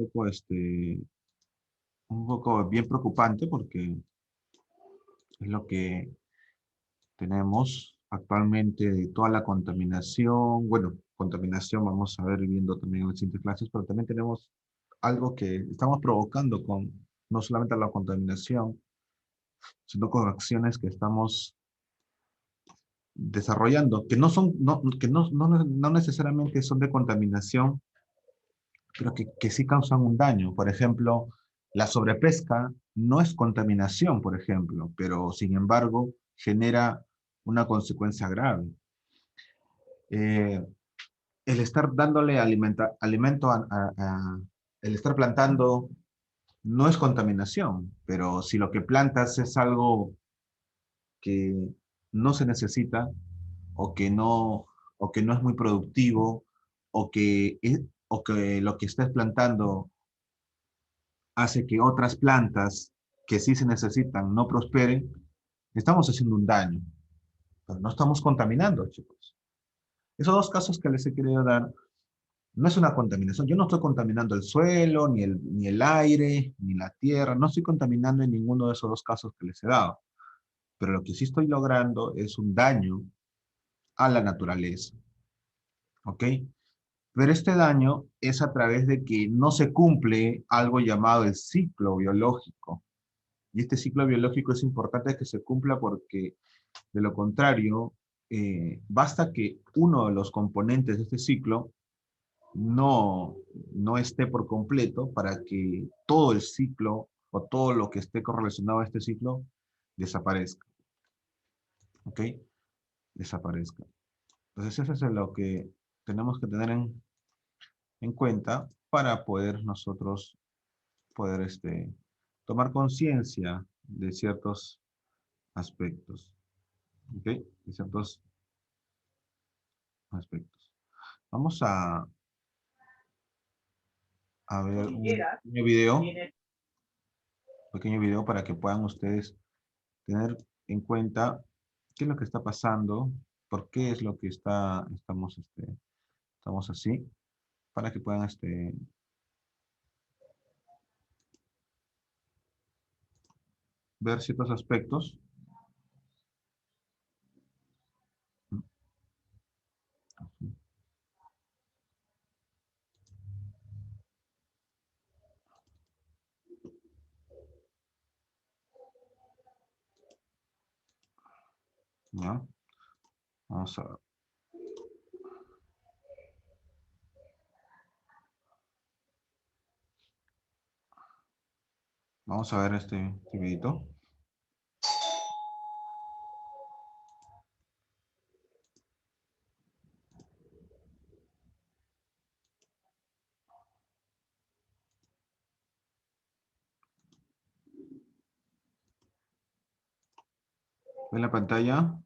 poco, un poco bien preocupante porque es lo que tenemos actualmente de toda la contaminación. Bueno, contaminación vamos a ver viendo también en las siguientes clases, pero también tenemos algo que estamos provocando con no solamente la contaminación, sino con acciones que estamos desarrollando, que no son, que no necesariamente son de contaminación, pero que sí causan un daño. Por ejemplo, la sobrepesca no es contaminación, por ejemplo, pero sin embargo genera una consecuencia grave. Eh, el estar dándole alimento el estar plantando no es contaminación, pero si lo que plantas es algo que no se necesita o que o que no es muy productivo o que lo que estés plantando hace que otras plantas que sí se necesitan no prosperen, estamos haciendo un daño, pero no estamos contaminando, chicos. Esos dos casos que les he querido dar no es una contaminación. Yo no estoy contaminando el suelo, ni el aire, ni la tierra. No estoy contaminando en ninguno de esos dos casos que les he dado. Pero lo que sí estoy logrando es un daño a la naturaleza. ¿Ok? Pero este daño es a través de que no se cumple algo llamado el ciclo biológico. Y este ciclo biológico es importante que se cumpla porque, de lo contrario, basta que uno de los componentes de este ciclo no esté por completo para que todo el ciclo o todo lo que esté correlacionado a este ciclo desaparezca. ¿Ok? Desaparezca. Entonces eso es lo que tenemos que tener en cuenta para poder nosotros poder tomar conciencia de ciertos aspectos. ¿Ok? De ciertos aspectos. Vamos a ver un pequeño video para que puedan ustedes tener en cuenta qué es lo que está pasando, por qué es lo que estamos así, para que puedan ver ciertos aspectos. ¿Ya? Vamos a ver. Vamos a ver este videito. ¿Ven la pantalla?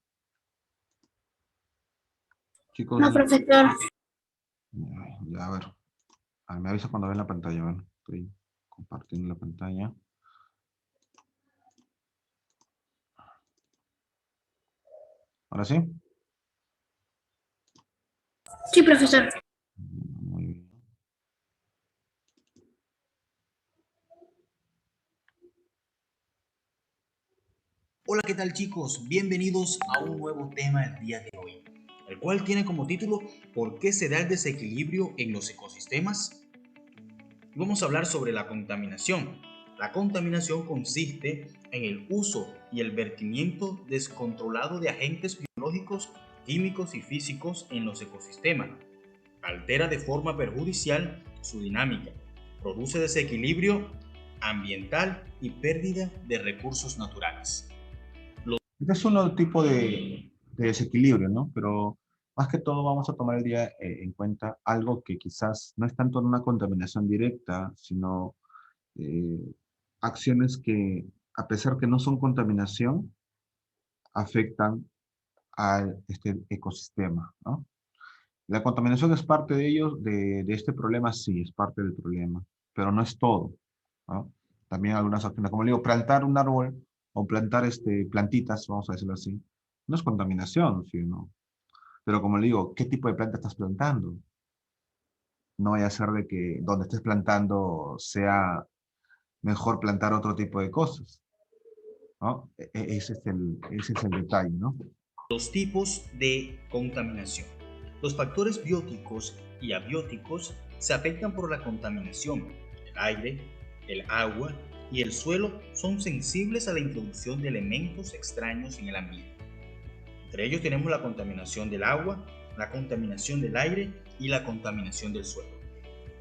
Chicos, No, profesor. ya, a ver. Me avisa cuando ven la pantalla, ¿vale? Estoy compartiendo la pantalla. ¿Ahora sí? Sí, profesor. Muy bien. Hola, ¿qué tal chicos? Bienvenidos a un nuevo tema el día de hoy, el cual tiene como título ¿Por qué se da el desequilibrio en los ecosistemas? Vamos a hablar sobre la contaminación. La contaminación consiste en el uso y el vertimiento descontrolado de agentes biológicos, químicos y físicos en los ecosistemas. Altera de forma perjudicial su dinámica, produce desequilibrio ambiental y pérdida de recursos naturales. Este es un tipo de desequilibrio, ¿no? Pero más que todo vamos a tomar el día en cuenta algo que quizás no es tanto una contaminación directa, sino eh, acciones que, a pesar que no son contaminación, afectan a este ecosistema, ¿no? La contaminación es parte de ellos, de este problema, sí, es parte del problema, pero no es todo, ¿no? También algunas acciones, como le digo, plantar un árbol o plantar plantitas, vamos a decirlo así, no es contaminación, ¿sí? ¿No? Pero como le digo, ¿qué tipo de planta estás plantando? no vaya a ser de que donde estés plantando sea mejor plantar otro tipo de cosas, ¿no? Ese es el detalle, ¿no? Los tipos de contaminación. Los factores bióticos y abióticos se afectan por la contaminación. El aire, el agua y el suelo son sensibles a la introducción de elementos extraños en el ambiente. Entre ellos tenemos la contaminación del agua, la contaminación del aire y la contaminación del suelo.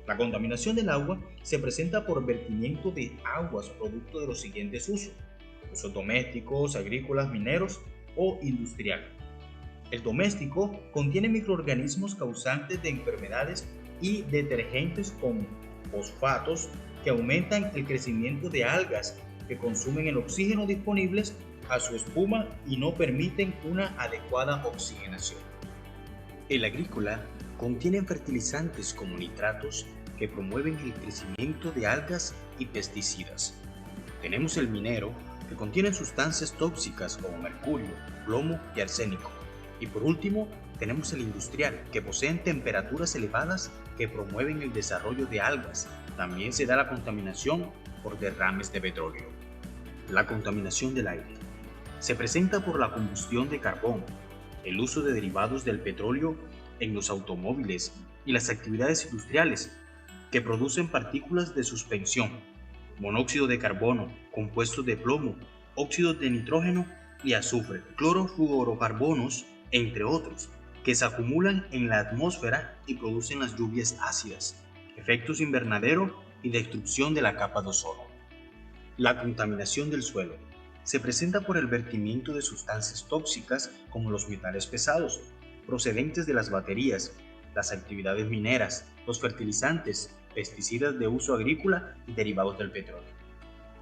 La contaminación del agua se presenta por vertimiento de aguas producto de los siguientes usos: usos domésticos, agrícolas, mineros o industrial. El doméstico contiene microorganismos causantes de enfermedades y detergentes con fosfatos que aumentan el crecimiento de algas que consumen el oxígeno disponible a su espuma y no permiten una adecuada oxigenación. El agrícola contiene fertilizantes como nitratos que promueven el crecimiento de algas y pesticidas. Tenemos el minero, que contiene sustancias tóxicas como mercurio, plomo y arsénico. Y por último, tenemos el industrial, que posee temperaturas elevadas que promueven el desarrollo de algas. También se da la contaminación por derrames de petróleo. La contaminación del aire se presenta por la combustión de carbón, el uso de derivados del petróleo en los automóviles y las actividades industriales que producen partículas de suspensión, monóxido de carbono, compuestos de plomo, óxidos de nitrógeno y azufre, clorofluorocarbonos, entre otros, que se acumulan en la atmósfera y producen las lluvias ácidas, efectos invernadero y destrucción de la capa de ozono. La contaminación del suelo se presenta por el vertimiento de sustancias tóxicas como los metales pesados, procedentes de las baterías, las actividades mineras, los fertilizantes, pesticidas de uso agrícola y derivados del petróleo.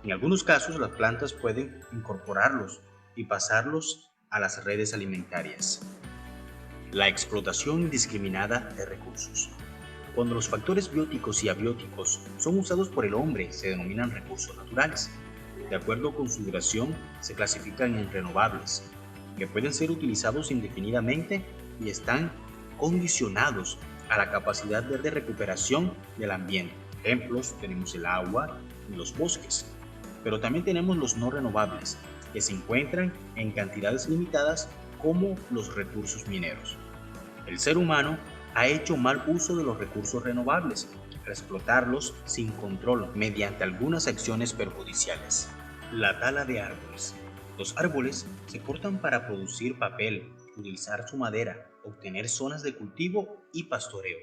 En algunos casos, las plantas pueden incorporarlos y pasarlos a las redes alimentarias. La explotación indiscriminada de recursos. Cuando los factores bióticos y abióticos son usados por el hombre, se denominan recursos naturales. De acuerdo con su duración, se clasifican en renovables, que pueden ser utilizados indefinidamente y están condicionados a la capacidad de recuperación del ambiente. Ejemplos, tenemos el agua y los bosques. Pero también tenemos los no renovables, que se encuentran en cantidades limitadas, como los recursos mineros. El ser humano ha hecho mal uso de los recursos renovables al explotarlos sin control mediante algunas acciones perjudiciales. La tala de árboles. Los árboles se cortan para producir papel, utilizar su madera, obtener zonas de cultivo y pastoreo.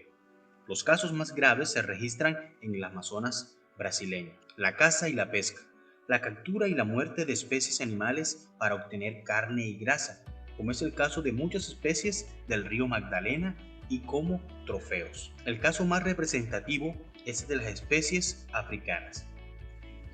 Los casos más graves se registran en el Amazonas brasileño. La caza y la pesca. La captura y la muerte de especies animales para obtener carne y grasa, como es el caso de muchas especies del río Magdalena y como trofeos. El caso más representativo es el de las especies africanas.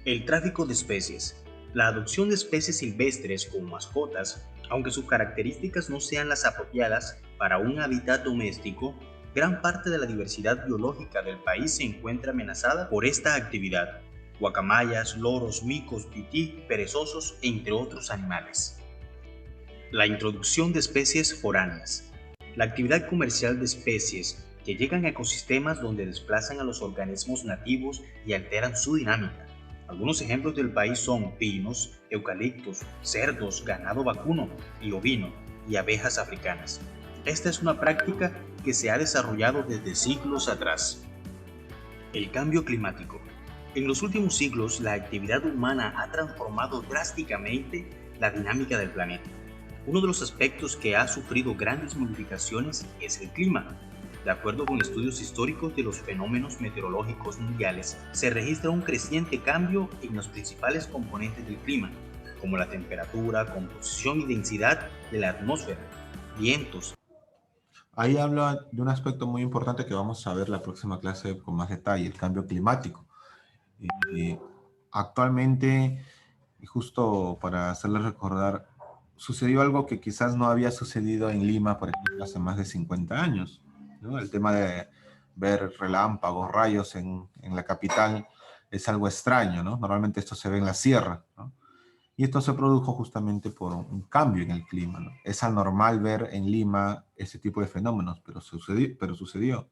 El tráfico de especies. La adopción de especies silvestres como mascotas, aunque sus características no sean las apropiadas para un hábitat doméstico, gran parte de la diversidad biológica del país se encuentra amenazada por esta actividad. Guacamayas, loros, micos, tití, perezosos, entre otros animales. La introducción de especies foráneas. La actividad comercial de especies que llegan a ecosistemas donde desplazan a los organismos nativos y alteran su dinámica. Algunos ejemplos del país son pinos, eucaliptos, cerdos, ganado vacuno y ovino y abejas africanas. Esta es una práctica que se ha desarrollado desde siglos atrás. El cambio climático. En los últimos siglos, la actividad humana ha transformado drásticamente la dinámica del planeta. Uno de los aspectos que ha sufrido grandes modificaciones es el clima. De acuerdo con estudios históricos de los fenómenos meteorológicos mundiales, se registra un creciente cambio en los principales componentes del clima, como la temperatura, composición y densidad de la atmósfera, vientos. Ahí habla de un aspecto muy importante que vamos a ver la próxima clase con más detalle, el cambio climático. Eh, Actualmente, y justo para hacerles recordar, sucedió algo que quizás no había sucedido en Lima, por ejemplo, hace más de 50 años, ¿no? El tema de ver relámpagos, rayos en la capital es algo extraño, ¿no? Normalmente esto se ve en la sierra, ¿no? Y esto se produjo justamente por un cambio en el clima, ¿no? Es anormal ver en Lima ese tipo de fenómenos, pero sucedió.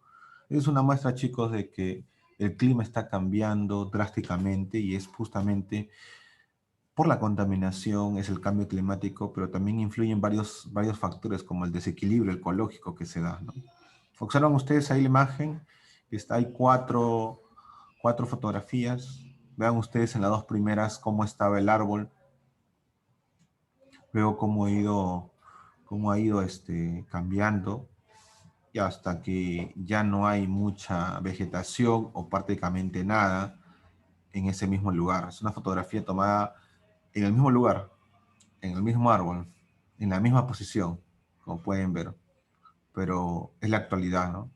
Es una muestra, chicos, de que el clima está cambiando drásticamente y es justamente por la contaminación, es el cambio climático, pero también influyen varios factores como el desequilibrio ecológico que se da, ¿no? Observan ustedes ahí la imagen, hay cuatro fotografías. Vean ustedes en las dos primeras cómo estaba el árbol, luego cómo ha ido cambiando y hasta que ya no hay mucha vegetación o prácticamente nada en ese mismo lugar. Es una fotografía tomada en el mismo lugar, en el mismo árbol, en la misma posición, como pueden ver, pero es la actualidad, ¿no?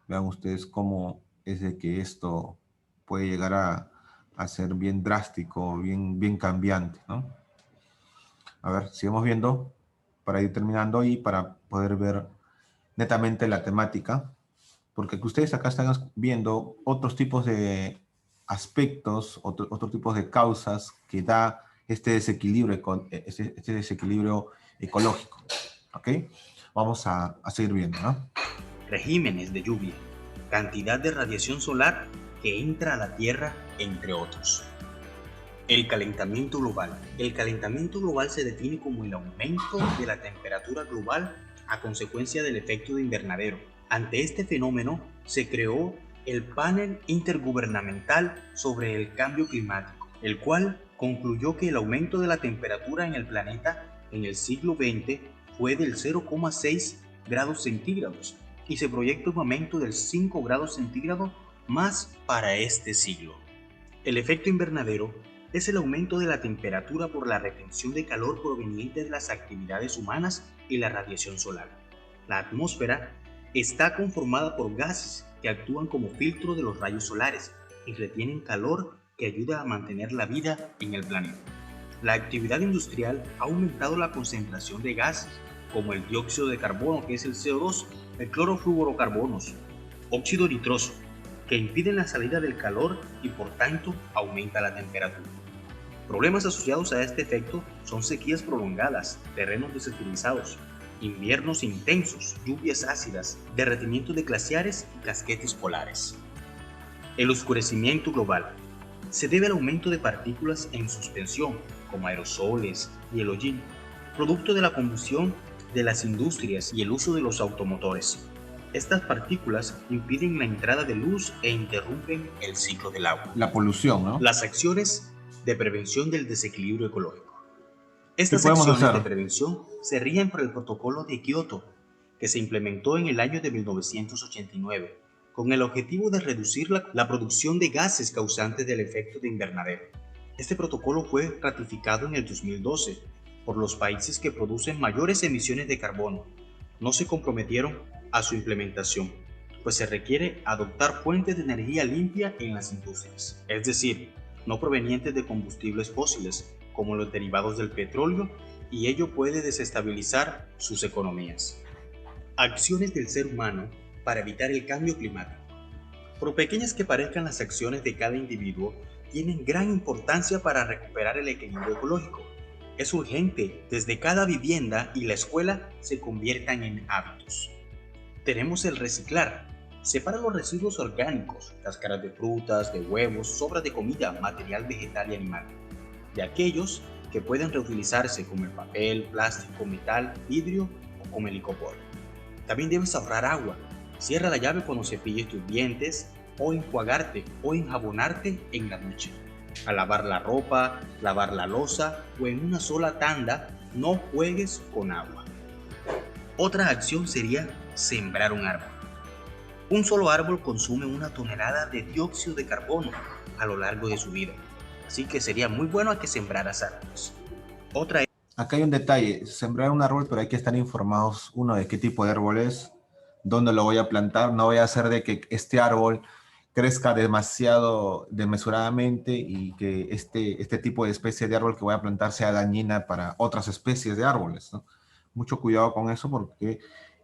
Vean ustedes cómo es de que esto puede llegar a ser bien drástico, bien cambiante, ¿no? A ver, sigamos viendo para ir terminando y para poder ver netamente la temática, porque ustedes acá están viendo otros tipos de aspectos, otros tipos de causas que da este desequilibrio, este desequilibrio ecológico. ¿Ok? Vamos a seguir viendo, ¿no? Regímenes de lluvia, cantidad de radiación solar que entra a la Tierra, entre otros. El calentamiento global. El calentamiento global se define como el aumento de la temperatura global a consecuencia del efecto de invernadero. Ante este fenómeno se creó el Panel Intergubernamental sobre el Cambio Climático, el cual concluyó que el aumento de la temperatura en el planeta en el siglo XX fue del 0,6 grados centígrados y se proyecta un aumento del 5 grados centígrados más para este siglo. El efecto invernadero es el aumento de la temperatura por la retención de calor proveniente de las actividades humanas y la radiación solar. La atmósfera está conformada por gases que actúan como filtro de los rayos solares y retienen calor que ayuda a mantener la vida en el planeta. La actividad industrial ha aumentado la concentración de gases como el dióxido de carbono, que es el CO2, el clorofluorocarbonos, óxido nitroso, que impiden la salida del calor y por tanto aumenta la temperatura. Problemas asociados a este efecto son sequías prolongadas, terrenos desfertilizados, inviernos intensos, lluvias ácidas, derretimiento de glaciares y casquetes polares. El oscurecimiento global se debe al aumento de partículas en suspensión, como aerosoles y el hollín, producto de la combustión de las industrias y el uso de los automotores. Estas partículas impiden la entrada de luz e interrumpen el ciclo del agua. La polución, ¿no? Las acciones de prevención del desequilibrio ecológico. ¿Qué Estas podemos acciones de hacer? prevención se rigen por el Protocolo de Kioto, que se implementó en el año de 1989, con el objetivo de reducir la producción de gases causantes del efecto de invernadero. Este protocolo fue ratificado en el 2012 por los países que producen mayores emisiones de carbono. No se comprometieron a su implementación, pues se requiere adoptar fuentes de energía limpia en las industrias, es decir, no provenientes de combustibles fósiles, como los derivados del petróleo, y ello puede desestabilizar sus economías. Acciones del ser humano para evitar el cambio climático. Por pequeñas que parezcan las acciones de cada individuo, tienen gran importancia para recuperar el equilibrio ecológico. Es urgente desde cada vivienda y la escuela se conviertan en hábitos. Tenemos el reciclar. Separa los residuos orgánicos, cáscaras de frutas, de huevos, sobras de comida, material vegetal y animal, de aquellos que pueden reutilizarse como el papel, plástico, metal, vidrio o como el icopor. También debes ahorrar agua. Cierra la llave cuando cepilles tus dientes o enjuagarte o enjabonarte en la ducha. Al lavar la ropa, lavar la loza o en una sola tanda, no juegues con agua. Otra acción sería sembrar un árbol. Un solo árbol consume 1 tonelada de dióxido de carbono a lo largo de su vida, así que sería muy bueno que sembraras árboles. Otra es... Acá hay un detalle, sembrar un árbol, pero hay que estar informados, uno, de qué tipo de árbol es, dónde lo voy a plantar. No voy a hacer de que este árbol crezca demasiado desmesuradamente y que este tipo de especie de árbol que voy a plantar sea dañina para otras especies de árboles, ¿no? Mucho cuidado con eso porque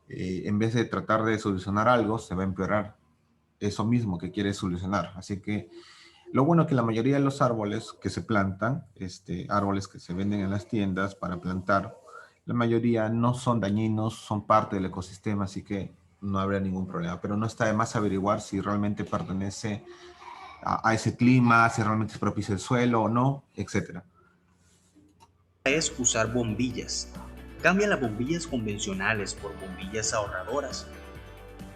en vez de tratar de solucionar algo, se va a empeorar eso mismo que quiere solucionar. Así que lo bueno es que la mayoría de los árboles que se plantan, árboles que se venden en las tiendas para plantar, la mayoría no son dañinos, son parte del ecosistema, así que no habría ningún problema. Pero no está de más averiguar si realmente pertenece a ese clima, si realmente es propicio el suelo o no, etcétera. Es usar bombillas. Cambia las bombillas convencionales por bombillas ahorradoras.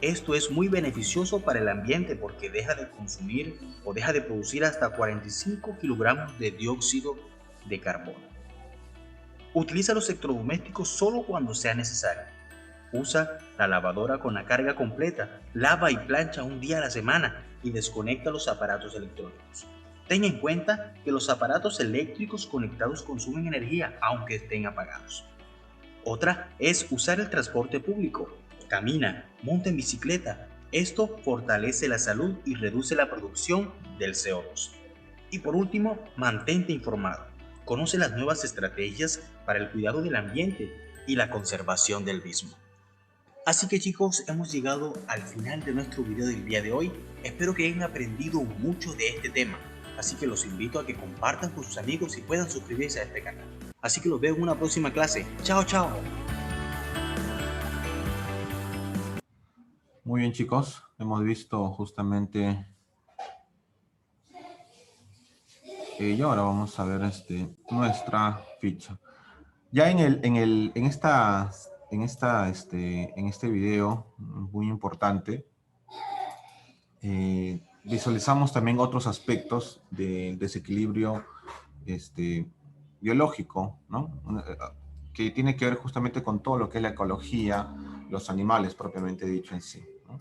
Esto es muy beneficioso para el ambiente porque deja de consumir o deja de producir hasta 45 kilogramos de dióxido de carbono. Utiliza los electrodomésticos solo cuando sea necesario. Usa la lavadora con la carga completa, lava y plancha un día a la semana y desconecta los aparatos electrónicos. Ten en cuenta que los aparatos eléctricos conectados consumen energía aunque estén apagados. Otra es usar el transporte público. Camina, monta en bicicleta. Esto fortalece la salud y reduce la producción del CO2. Y por último, mantente informado. Conoce las nuevas estrategias para el cuidado del ambiente y la conservación del mismo. Así que chicos, hemos llegado al final de nuestro video del día de hoy. Espero que hayan aprendido mucho de este tema. Así que los invito a que compartan con sus amigos y puedan suscribirse a este canal. Así que los veo en una próxima clase. Chao, chao. Muy bien, chicos. Hemos visto justamente ello. Ahora vamos a ver nuestra ficha. Ya en este video muy importante, visualizamos también otros aspectos del desequilibrio biológico, ¿no? Que tiene que ver justamente con todo lo que es la ecología, los animales propiamente dicho en sí, ¿no?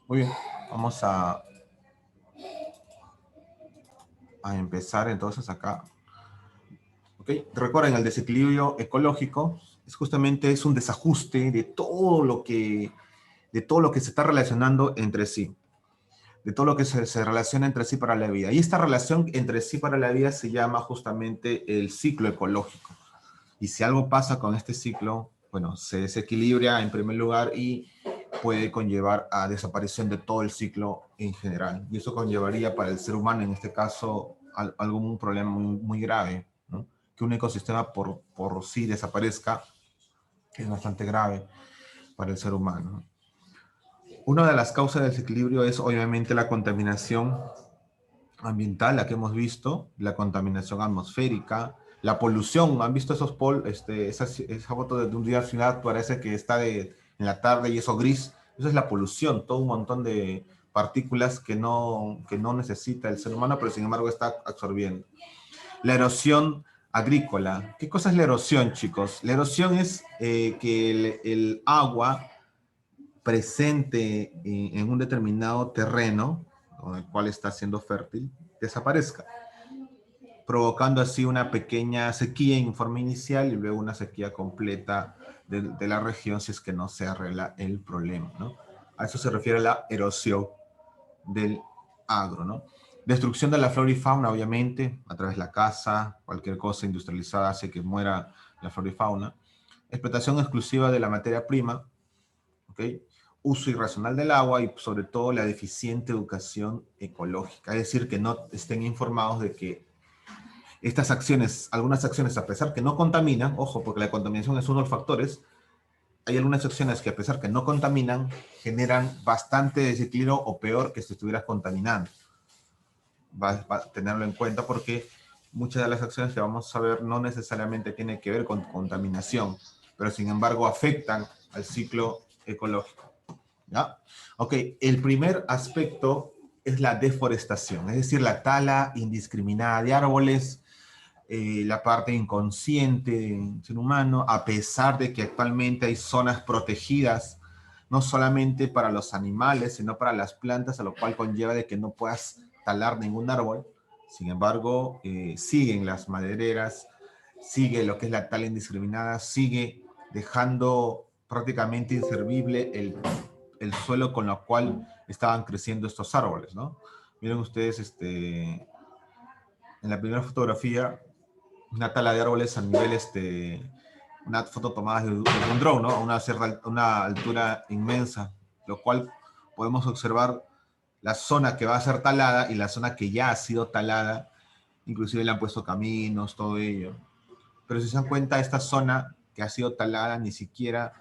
Muy bien, vamos a empezar entonces acá. ¿Ok? Recuerden, el desequilibrio ecológico es un desajuste de todo lo que se está relacionando entre sí, de todo lo que se relaciona entre sí para la vida. Y esta relación entre sí para la vida se llama justamente el ciclo ecológico. Y si algo pasa con este ciclo, bueno, se desequilibra en primer lugar y puede conllevar a desaparición de todo el ciclo en general. Y eso conllevaría para el ser humano, en este caso, algún problema muy, muy grave, ¿no? Que un ecosistema por sí desaparezca es bastante grave para el ser humano. Una de las causas del desequilibrio es obviamente la contaminación ambiental, la que hemos visto, la contaminación atmosférica, la polución. ¿Han visto esa foto de un día de ciudad? Parece que está en la tarde y eso gris. Eso es la polución, todo un montón de partículas que no necesita el ser humano, pero sin embargo está absorbiendo. La erosión agrícola. ¿Qué cosa es la erosión, chicos? La erosión es que el agua presente en un determinado terreno, con el cual está siendo fértil, desaparezca, provocando así una pequeña sequía en forma inicial y luego una sequía completa de la región si es que no se arregla el problema, ¿no? A eso se refiere la erosión del agro, ¿no? Destrucción de la flora y fauna, obviamente, a través de la caza, cualquier cosa industrializada hace que muera la flora y fauna. Explotación exclusiva de la materia prima, ¿ok? Uso irracional del agua y sobre todo la deficiente educación ecológica, es decir, que no estén informados de que estas acciones, algunas acciones, a pesar que no contaminan, ojo, porque la contaminación es uno de los factores, hay algunas acciones que a pesar que no contaminan, generan bastante desequilibrio o peor que si estuvieras contaminando. Va a tenerlo en cuenta porque muchas de las acciones que vamos a ver no necesariamente tienen que ver con contaminación, pero sin embargo afectan al ciclo ecológico. ¿Ya? Ok, el primer aspecto es la deforestación, es decir, la tala indiscriminada de árboles, la parte inconsciente del ser humano, a pesar de que actualmente hay zonas protegidas, no solamente para los animales, sino para las plantas, a lo cual conlleva de que no puedas talar ningún árbol. Sin embargo, siguen las madereras, sigue lo que es la tala indiscriminada, sigue dejando prácticamente inservible el suelo con lo cual estaban creciendo estos árboles, ¿no? Miren ustedes, en la primera fotografía, una tala de árboles a nivel, una foto tomada de un drone, ¿no? A una altura inmensa, lo cual podemos observar la zona que va a ser talada y la zona que ya ha sido talada, inclusive le han puesto caminos, todo ello. Pero si se dan cuenta, esta zona que ha sido talada, ni siquiera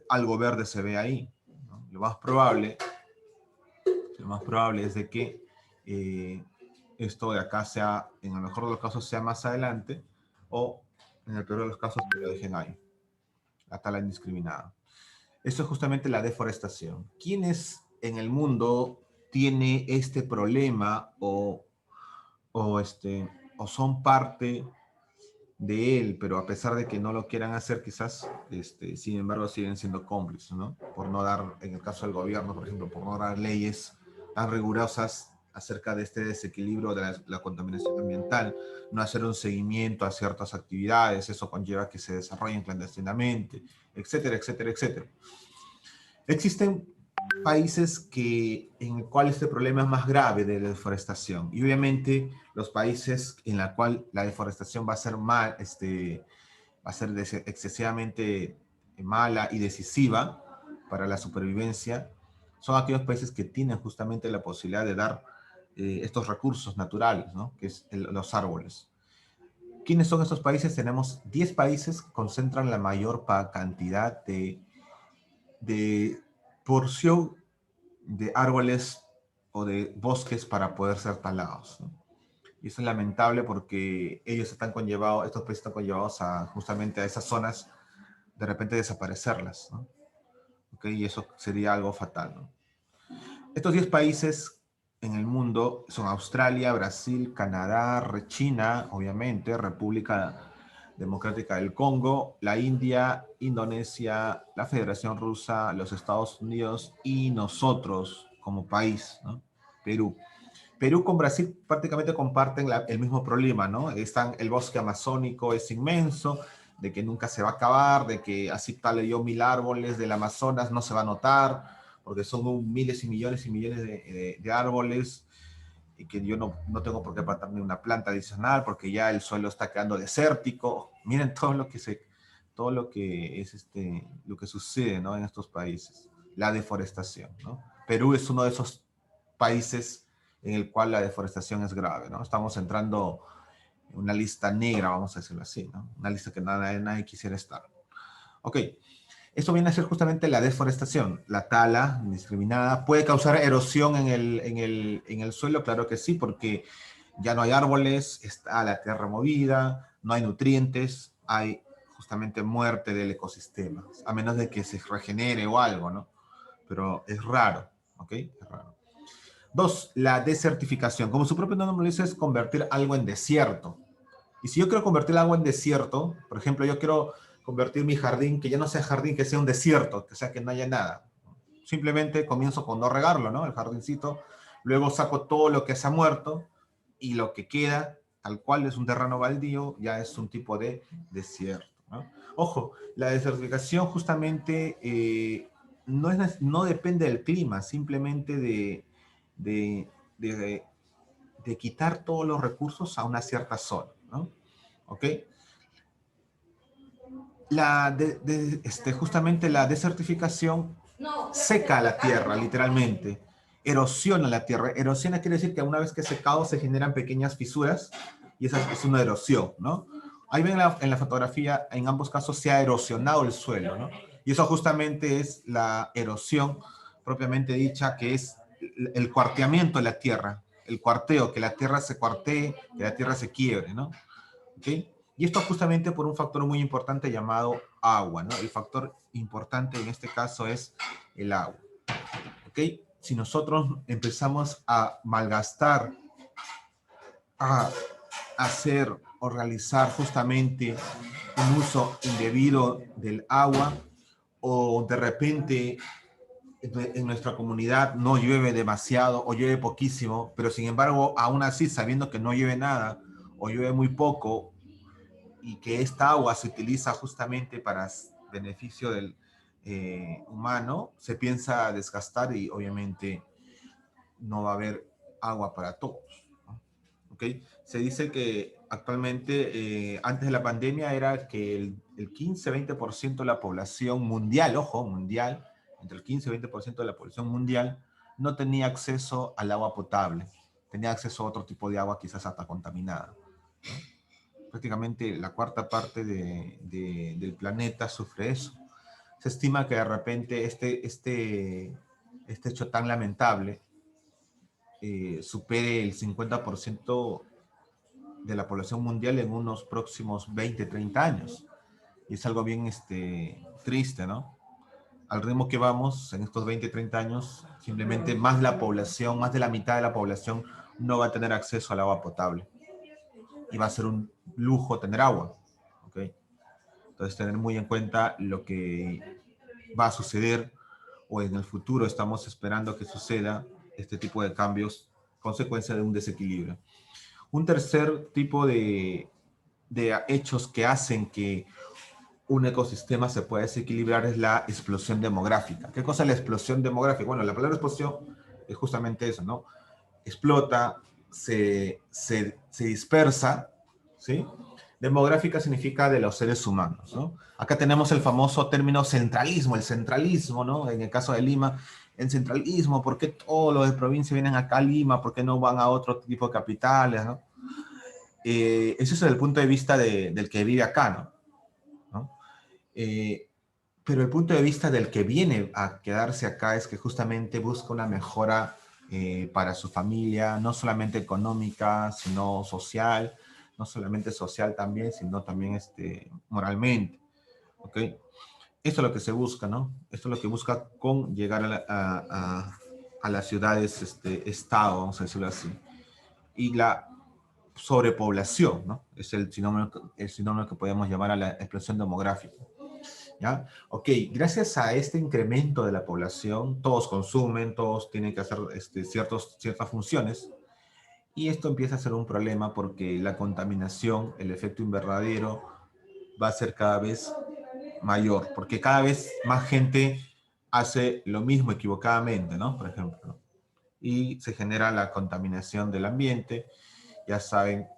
algo verde se ve ahí. Lo más probable es de que esto de acá sea, en el mejor de los casos, sea más adelante, o en el peor de los casos, que lo dejen ahí, la tala indiscriminada. Esto es justamente la deforestación. ¿Quiénes en el mundo tiene este problema o son parte de él, pero a pesar de que no lo quieran hacer, quizás, sin embargo, siguen siendo cómplices, ¿no? Por no dar, en el caso del gobierno, por ejemplo, por no dar leyes tan rigurosas acerca de este desequilibrio de la contaminación ambiental, no hacer un seguimiento a ciertas actividades, eso conlleva que se desarrollen clandestinamente, etcétera, etcétera, etcétera. Existen países en el cual este problema es más grave de la deforestación. Y obviamente los países en la cual la deforestación va a ser excesivamente mala y decisiva para la supervivencia, son aquellos países que tienen justamente la posibilidad de dar estos recursos naturales, ¿no? Que es los árboles. ¿Quiénes son estos países? Tenemos 10 países que concentran la mayor cantidad de porción de árboles o de bosques para poder ser talados, ¿no? Y eso es lamentable porque estos países están conllevados a justamente a esas zonas, de repente desaparecerlas, ¿no? ¿Okay? Y eso sería algo fatal, ¿no? Estos 10 países en el mundo son Australia, Brasil, Canadá, China, obviamente, República Democrática del Congo, la India, Indonesia, la Federación Rusa, los Estados Unidos y nosotros como país, ¿no? Perú. Perú con Brasil prácticamente comparten el mismo problema, ¿no? El bosque amazónico es inmenso, de que nunca se va a acabar, de que así tale yo 1000 árboles del Amazonas no se va a notar, porque son miles y millones de árboles, y que yo no tengo por qué plantar ni una planta adicional, porque ya el suelo está quedando desértico. Miren todo lo que es lo que sucede, ¿no? En estos países, la deforestación, ¿no? Perú es uno de esos países en el cual la deforestación es grave, ¿no? Estamos entrando en una lista negra, vamos a decirlo así, ¿no? Una lista que nadie quisiera estar. Ok, esto viene a ser justamente la deforestación, la tala indiscriminada. ¿Puede causar erosión en el suelo? Claro que sí, porque ya no hay árboles, está la tierra movida, no hay nutrientes, hay justamente muerte del ecosistema, a menos de que se regenere o algo, ¿no? Pero es raro, ¿ok? Es raro. Dos, la desertificación. Como su propio nombre lo dice, es convertir algo en desierto. Y si yo quiero convertir algo en desierto, por ejemplo, yo quiero convertir mi jardín, que ya no sea jardín, que sea un desierto, que sea que no haya nada. Simplemente comienzo con no regarlo, ¿no? El jardincito. Luego saco todo lo que se ha muerto y lo que queda, tal cual es un terreno baldío, ya es un tipo de desierto, ¿no? Ojo, la desertificación justamente no depende del clima, simplemente de, de, de quitar todos los recursos a una cierta zona, ¿no? ¿Ok? Justamente la desertificación seca la tierra, literalmente. Erosiona la tierra. Erosiona quiere decir que una vez que es secado se generan pequeñas fisuras y esa es una erosión, ¿no? Ahí ven en la fotografía, en ambos casos se ha erosionado el suelo, ¿no? Y eso justamente es la erosión propiamente dicha, que es el cuarteamiento de la tierra, el cuarteo, que la tierra se cuartee, que la tierra se quiebre, ¿no? ¿Ok? Y esto justamente por un factor muy importante llamado agua, ¿no? El factor importante en este caso es el agua, ¿ok? Si nosotros empezamos a malgastar, a hacer o realizar justamente un uso indebido del agua, o de repente en nuestra comunidad no llueve demasiado o llueve poquísimo, pero sin embargo, aún así, sabiendo que no llueve nada o llueve muy poco, y que esta agua se utiliza justamente para beneficio del humano, se piensa desgastar y obviamente no va a haber agua para todos, ¿no? ¿Okay? Se dice que actualmente, antes de la pandemia, era que el 15-20% de la población mundial, ojo, mundial, entre el 15 y 20% de la población mundial, no tenía acceso al agua potable, tenía acceso a otro tipo de agua quizás hasta contaminada, ¿no? Prácticamente la cuarta parte del planeta sufre eso. Se estima que de repente este hecho tan lamentable supere el 50% de la población mundial en unos próximos 20, 30 años. Y es algo bien triste, ¿no? Al ritmo que vamos, en estos 20, 30 años, simplemente más la población, más de la mitad de la población no va a tener acceso al agua potable. Y va a ser un lujo tener agua, ¿ok? Entonces, tener muy en cuenta lo que va a suceder o en el futuro estamos esperando que suceda este tipo de cambios, consecuencia de un desequilibrio. Un tercer tipo de hechos que hacen que un ecosistema se pueda desequilibrar es la explosión demográfica. ¿Qué cosa es la explosión demográfica? Bueno, la palabra explosión es justamente eso, ¿no? Explota, se dispersa, ¿sí? Demográfica significa de los seres humanos, ¿no? Acá tenemos el famoso término centralismo, el centralismo, ¿no? En el caso de Lima, el centralismo, ¿por qué todos los de provincia vienen acá a Lima? ¿Por qué no van a otro tipo de capitales, ¿no? Ese es el punto de vista del que vive acá, ¿no? ¿No? Pero el punto de vista del que viene a quedarse acá es que justamente busca una mejora para su familia, no solamente económica, sino social, no solamente social también, sino también moralmente, ¿ok? Esto es lo que se busca, ¿no? Esto es lo que busca con llegar a las ciudades, estado, vamos a decirlo así. Y la sobrepoblación, ¿no? Es el sinónimo que podemos llamar a la explosión demográfica. ¿Ya? Ok, gracias a este incremento de la población, todos consumen, todos tienen que hacer ciertas funciones, y esto empieza a ser un problema porque la contaminación, el efecto invernadero, va a ser cada vez mayor, porque cada vez más gente hace lo mismo equivocadamente, ¿no? Por ejemplo, ¿no? Y se genera la contaminación del ambiente, ya saben,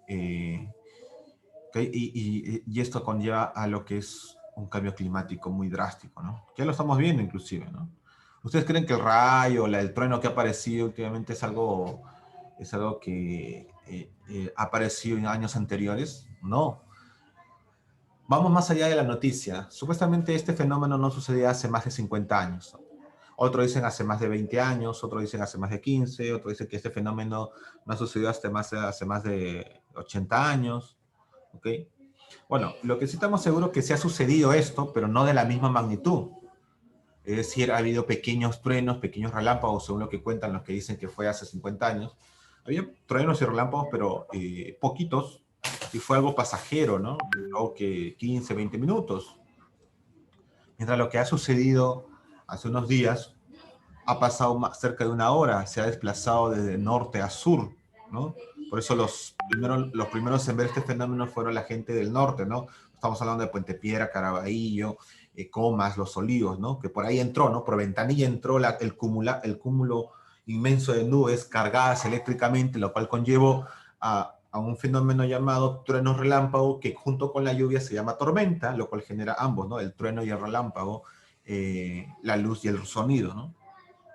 ¿okay? Y esto conlleva a lo que es un cambio climático muy drástico, ¿no? Ya lo estamos viendo inclusive, ¿no? ¿Ustedes creen que el rayo, el trueno que ha aparecido últimamente es algo que ha aparecido en años anteriores? No. Vamos más allá de la noticia. Supuestamente este fenómeno no sucedía hace más de 50 años. Otros dicen hace más de 20 años, otros dicen hace más de 15, otros dicen que este fenómeno no ha sucedido hace más de 80 años. ¿Ok? Bueno, lo que sí estamos seguros es que sí ha sucedido esto, pero no de la misma magnitud. Es decir, ha habido pequeños truenos, pequeños relámpagos, según lo que cuentan los que dicen que fue hace 50 años. Había truenos y relámpagos, pero poquitos, y fue algo pasajero, ¿no? Algo que 15, 20 minutos. Mientras lo que ha sucedido hace unos días ha pasado más, cerca de una hora, se ha desplazado desde norte a sur, ¿no? Por eso los primeros en ver este fenómeno fueron la gente del norte, ¿no? Estamos hablando de Puente Piedra, Caraballo, Comas, Los Olivos, ¿no? Que por ahí entró, ¿no? Por ventanilla entró el cúmulo inmenso de nubes cargadas eléctricamente, lo cual conllevó a un fenómeno llamado trueno relámpago, que junto con la lluvia se llama tormenta, lo cual genera ambos, ¿no? El trueno y el relámpago, la luz y el sonido, ¿no?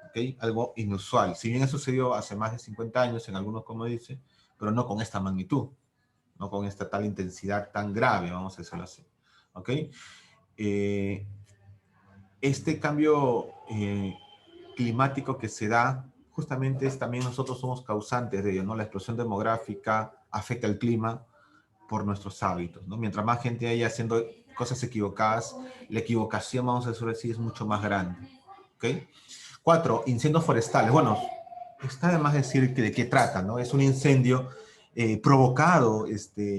¿Okay? Algo inusual. Si bien ha sucedido hace más de 50 años, en algunos como dice, pero no con esta magnitud, no con esta tal intensidad tan grave, vamos a decirlo así. ¿Ok? Este cambio climático que se da, justamente es también nosotros somos causantes de ello, ¿no? La explosión demográfica afecta el clima por nuestros hábitos, ¿no? Mientras más gente haya haciendo cosas equivocadas, la equivocación, vamos a decirlo así, es mucho más grande. ¿Ok? 4, incendios forestales. Bueno, está de más decir que de qué trata, ¿no? Es un incendio provocado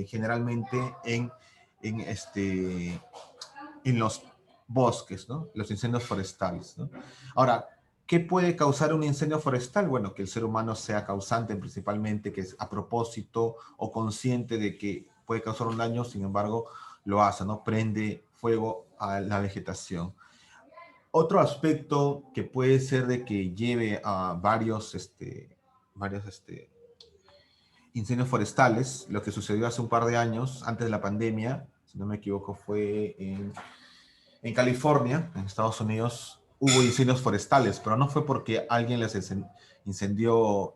generalmente en, en los bosques, ¿no? Los incendios forestales, ¿no? Ahora, ¿qué puede causar un incendio forestal? Bueno, que el ser humano sea causante principalmente, que es a propósito o consciente de que puede causar un daño, sin embargo, lo hace, ¿no? Prende fuego a la vegetación. Otro aspecto que puede ser de que lleve a varios incendios forestales, lo que sucedió hace un par de años, antes de la pandemia, si no me equivoco, fue en California, en Estados Unidos, hubo incendios forestales, pero no fue porque alguien les incendió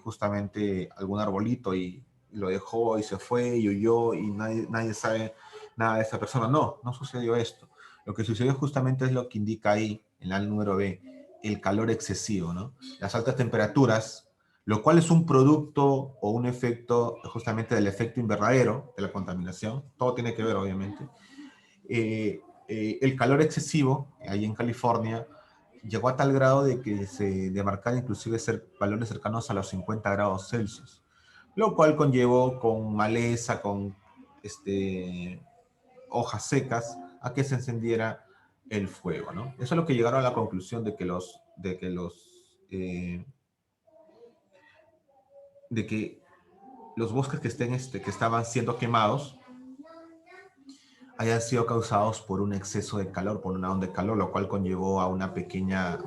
justamente algún arbolito y lo dejó y se fue y huyó y nadie sabe nada de esa persona. No, no sucedió esto. Lo que sucedió justamente es lo que indica ahí, en la número B, el calor excesivo, ¿no? Las altas temperaturas, lo cual es un producto o un efecto justamente del efecto invernadero, de la contaminación, todo tiene que ver obviamente. El calor excesivo, ahí en California, llegó a tal grado de que se demarcaron inclusive valores cercanos a los 50 grados Celsius, lo cual conllevó con maleza, con hojas secas, a que se encendiera el fuego, ¿no? Eso es lo que llegaron a la conclusión de que los bosques que estaban siendo quemados hayan sido causados por un exceso de calor, por una onda de calor, lo cual conllevó a una pequeña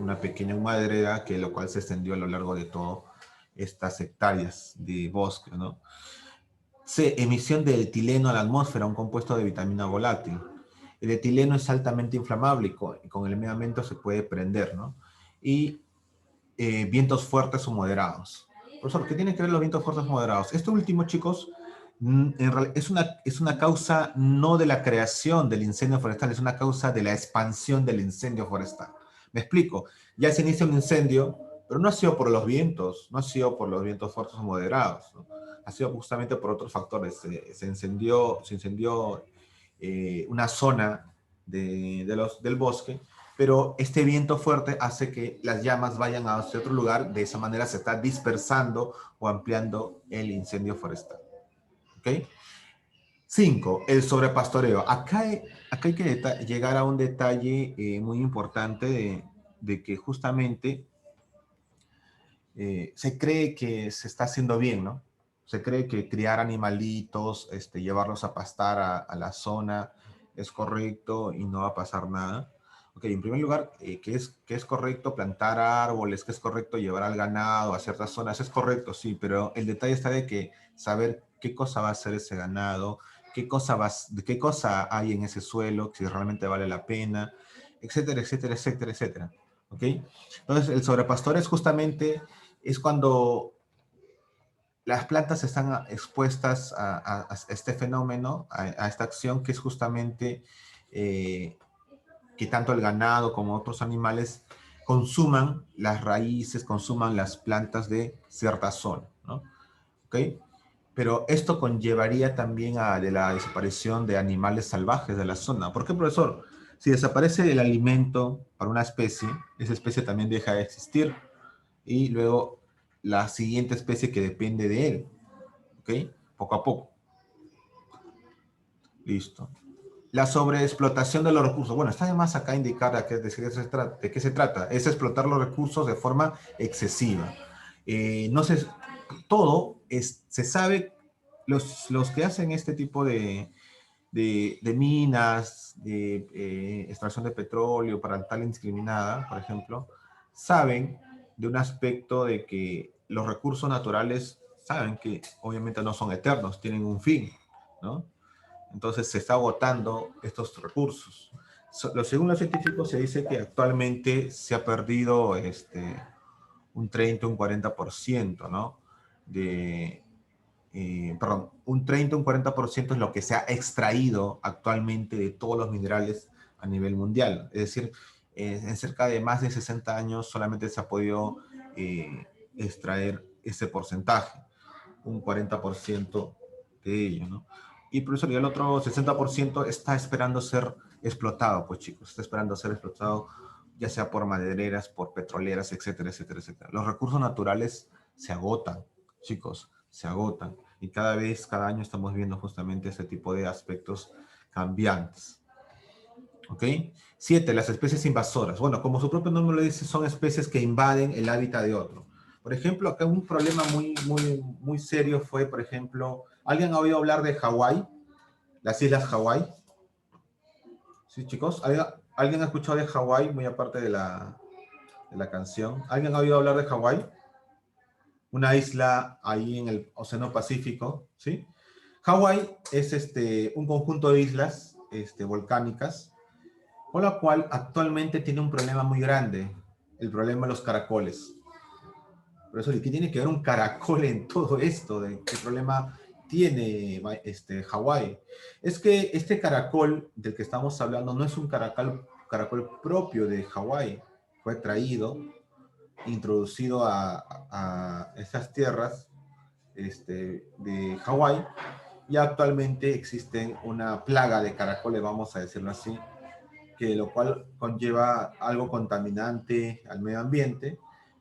humareda, que lo cual se extendió a lo largo de todas estas hectáreas de bosque, ¿no? C. Emisión de etileno a la atmósfera, un compuesto de vitamina volátil. El etileno es altamente inflamable y con el medio ambiente se puede prender, ¿no? Y vientos fuertes o moderados. Profesor, ¿qué tiene que ver los vientos fuertes o moderados? Esto último, chicos, es una causa no de la creación del incendio forestal, es una causa de la expansión del incendio forestal. Me explico. Ya se inicia un incendio, pero no ha sido por los vientos, no ha sido por los vientos fuertes o moderados, ¿no? Ha sido justamente por otros factores. Se incendió una zona del bosque, pero este viento fuerte hace que las llamas vayan hacia otro lugar, de esa manera se está dispersando o ampliando el incendio forestal. ¿Ok? 5. El sobrepastoreo. Acá hay que llegar a un detalle muy importante de que justamente se cree que se está haciendo bien, ¿no? Se cree que criar animalitos, llevarlos a pastar a la zona es correcto y no va a pasar nada. Ok, en primer lugar, que es correcto plantar árboles, que es correcto llevar al ganado a ciertas zonas, es correcto, sí, pero el detalle está de que saber qué cosa va a hacer ese ganado, qué cosa hay en ese suelo, si realmente vale la pena, etcétera, etcétera, etcétera, etcétera. ¿Ok? Entonces, el sobrepastoreo es cuando las plantas están expuestas a este fenómeno, a esta acción, que es justamente que tanto el ganado como otros animales consuman las raíces, consuman las plantas de cierta zona, ¿no? ¿Ok? Pero esto conllevaría también de la desaparición de animales salvajes de la zona. ¿Por qué, profesor? Si desaparece el alimento para una especie, esa especie también deja de existir y luego la siguiente especie que depende de él, ¿ok? Poco a poco. Listo. La sobreexplotación de los recursos. Bueno, está además acá indicar de qué se trata. Es explotar los recursos de forma excesiva. No sé, se sabe, los que hacen este tipo de minas, de extracción de petróleo para tal indiscriminada, por ejemplo, saben de un aspecto de que los recursos naturales saben que obviamente no son eternos, tienen un fin, ¿no? Entonces se está agotando estos recursos. Según los científicos se dice que actualmente se ha perdido un 30, un 40%, ¿no? Perdón, un 30, un 40% es lo que se ha extraído actualmente de todos los minerales a nivel mundial. Es decir, en cerca de más de 60 años solamente se ha podido extraer ese porcentaje, un 40% de ello, ¿no? Y por eso ya el otro 60% está esperando ser explotado, pues chicos, está esperando ser explotado ya sea por madereras, por petroleras, etcétera, etcétera, etcétera. Los recursos naturales se agotan, chicos, se agotan. Y cada año estamos viendo justamente ese tipo de aspectos cambiantes. ¿Ok? 7. Las especies invasoras. Bueno, como su propio nombre lo dice, son especies que invaden el hábitat de otro. Por ejemplo, acá un problema muy, muy, muy serio fue, por ejemplo, ¿alguien ha oído hablar de Hawái? Las islas Hawái. ¿Sí, chicos? ¿Alguien ha escuchado de Hawái, muy aparte de la canción? ¿Alguien ha oído hablar de Hawái? Una isla ahí en el Océano Pacífico, ¿sí? Hawái es un conjunto de islas volcánicas, con la cual actualmente tiene un problema muy grande, el problema de los caracoles. Por eso, ¿qué tiene que ver un caracol en todo esto? ¿Qué problema tiene Hawái es que este caracol del que estamos hablando no es un caracol propio de Hawái. Fue traído, introducido a estas tierras de Hawái, y actualmente existen una plaga de caracoles, vamos a decirlo así, que lo cual conlleva algo contaminante al medio ambiente,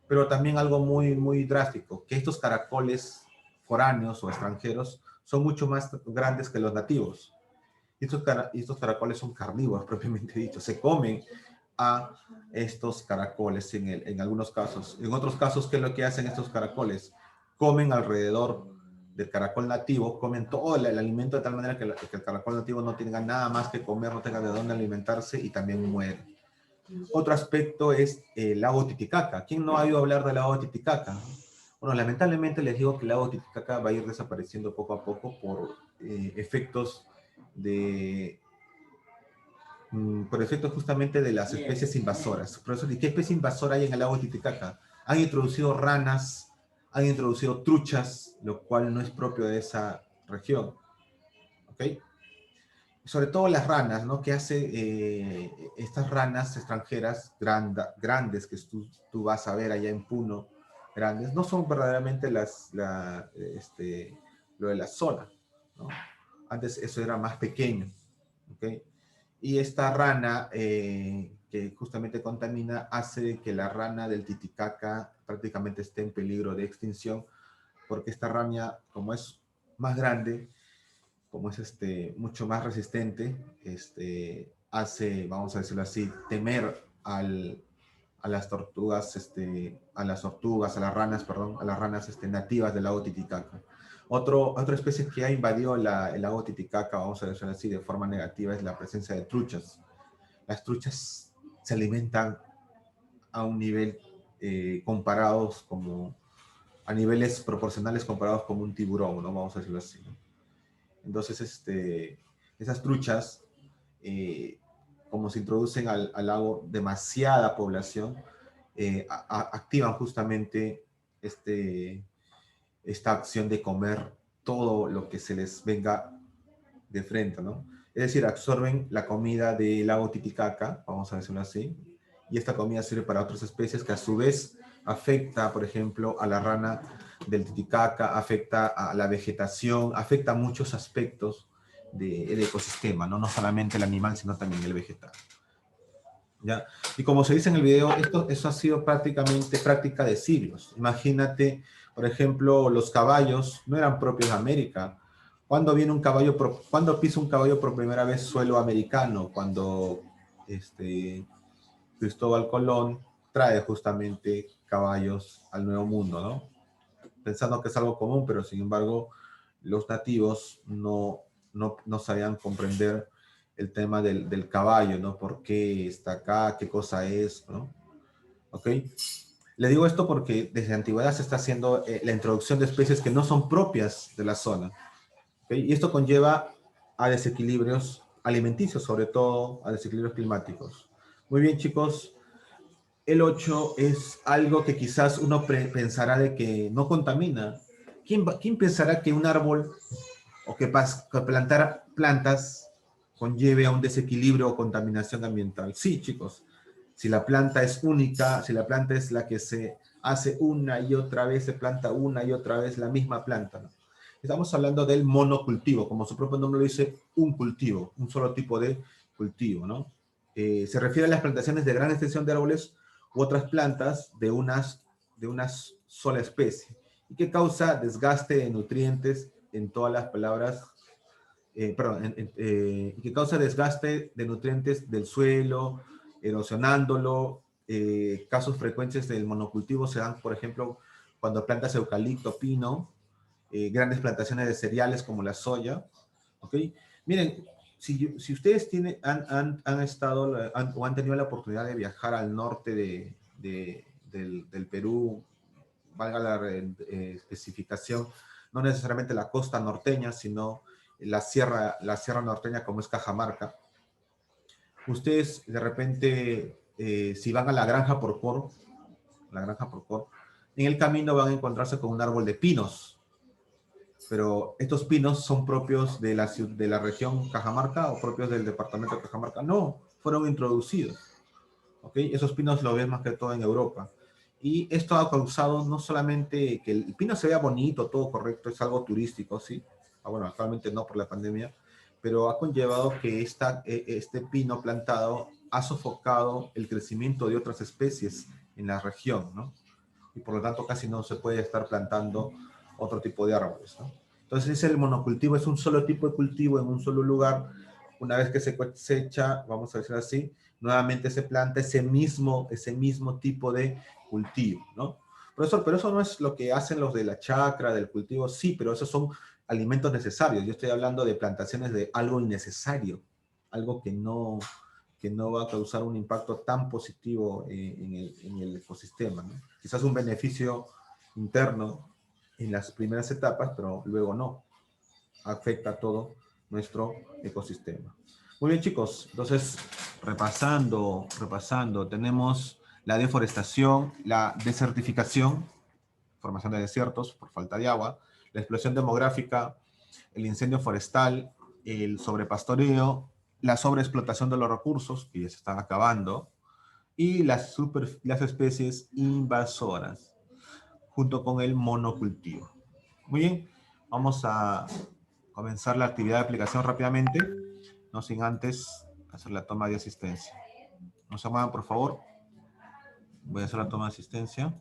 pero también algo muy, muy drástico, que estos caracoles foráneos o extranjeros son mucho más grandes que los nativos. Y estos caracoles son carnívoros, propiamente dicho. Se comen a estos caracoles en algunos casos. En otros casos, ¿qué es lo que hacen estos caracoles? Comen alrededor del caracol nativo, comen todo el alimento de tal manera que el caracol nativo no tenga nada más que comer, no tenga de dónde alimentarse y también muere. Otro aspecto es el lago Titicaca. ¿Quién no ha oído hablar del lago Titicaca? Bueno, lamentablemente les digo que el lago Titicaca va a ir desapareciendo poco a poco por efectos de por efecto justamente de las especies invasoras. Profesor, ¿y qué especie invasora hay en el lago Titicaca? Han introducido ranas, han introducido truchas, lo cual no es propio de esa región. ¿Ok? Sobre todo las ranas, ¿no? ¿Qué hace estas ranas extranjeras grandes que tú vas a ver allá en Puno, grandes, no son verdaderamente lo de la zona, ¿no? Antes eso era más pequeño, ¿ok? Y esta rana que justamente contamina hace que la rana del Titicaca prácticamente esté en peligro de extinción, porque esta rana, como es más grande, como es mucho más resistente, hace, vamos a decirlo así, temer a las tortugas, a las ranas, perdón, a las ranas nativas del lago Titicaca. Otra especie que ha invadido el lago Titicaca, vamos a decirlo así, de forma negativa, es la presencia de truchas. Las truchas se alimentan a un nivel comparados como, a niveles proporcionales comparados como un tiburón, ¿no? Vamos a decirlo así, ¿no? Entonces, esas truchas, como se introducen al lago demasiada población, activan justamente esta acción de comer todo lo que se les venga de frente, ¿no? Es decir, absorben la comida del lago Titicaca, vamos a decirlo así, y esta comida sirve para otras especies que a su vez afecta, por ejemplo, a la rana del Titicaca, afecta a la vegetación, afecta a muchos aspectos del ecosistema, ¿no? No solamente el animal, sino también el vegetal. ¿Ya? Y como se dice en el video, eso ha sido prácticamente práctica de siglos. Imagínate, por ejemplo, los caballos no eran propios de América. ¿Cuándo pisa un caballo por primera vez suelo americano? Cuando Cristóbal Colón trae justamente caballos al Nuevo Mundo, ¿no? Pensando que es algo común, pero sin embargo los nativos no sabían comprender el tema del caballo, ¿no? ¿Por qué está acá? ¿Qué cosa es? ¿No? ¿Ok? Le digo esto porque desde antigüedad se está haciendo la introducción de especies que no son propias de la zona. ¿Okay? Y esto conlleva a desequilibrios alimenticios, sobre todo a desequilibrios climáticos. Muy bien, chicos. El 8 es algo que quizás uno pensará de que no contamina. ¿Quién pensará que un árbol o que plantar plantas conlleve a un desequilibrio o contaminación ambiental? Sí, chicos. Si la planta es única, si la planta es la que se hace una y otra vez, se planta una y otra vez la misma planta, ¿no? Estamos hablando del monocultivo, como su propio nombre lo dice, un cultivo, un solo tipo de cultivo, ¿no? Se refiere a las plantaciones de gran extensión de árboles u otras plantas de una sola especie y que causa desgaste de nutrientes en todas las palabras, y que causa desgaste de nutrientes del suelo, erosionándolo. Casos frecuentes del monocultivo se dan, por ejemplo, cuando plantas eucalipto, pino, grandes plantaciones de cereales como la soya. ¿Ok? Miren, si ustedes han estado o han tenido la oportunidad de viajar al norte del Perú, valga la especificación, no necesariamente la costa norteña, sino la sierra norteña como es Cajamarca, ustedes de repente, si van a la Granja Porcor, en el camino van a encontrarse con un árbol de pinos. Pero estos pinos son propios de la región Cajamarca o propios del departamento de Cajamarca. No, fueron introducidos. ¿Ok? Esos pinos lo ves más que todo en Europa. Y esto ha causado no solamente que el pino se vea bonito, todo correcto, es algo turístico, ¿sí? Bueno, actualmente no por la pandemia, pero ha conllevado que este pino plantado ha sofocado el crecimiento de otras especies en la región, ¿no? Y por lo tanto casi no se puede estar plantando otro tipo de árboles, ¿no? Entonces el monocultivo es un solo tipo de cultivo en un solo lugar. Una vez que se cosecha, vamos a decir así, nuevamente se planta ese mismo tipo de cultivo, ¿no? Profesor, pero eso no es lo que hacen los de la chacra, del cultivo, sí, pero esos son alimentos necesarios. Yo estoy hablando de plantaciones de algo innecesario, algo que no va a causar un impacto tan positivo en el ecosistema, ¿no? Quizás un beneficio interno en las primeras etapas, pero luego no. Afecta a todo nuestro ecosistema. Muy bien, chicos. Entonces, repasando, tenemos la deforestación, la desertificación, formación de desiertos por falta de agua, la explosión demográfica, el incendio forestal, el sobrepastoreo, la sobreexplotación de los recursos, que ya se están acabando, y las especies invasoras, junto con el monocultivo. Muy bien, vamos a comenzar la actividad de aplicación rápidamente, no sin antes hacer la toma de asistencia. No se muevan, por favor. Voy a hacer la toma de asistencia.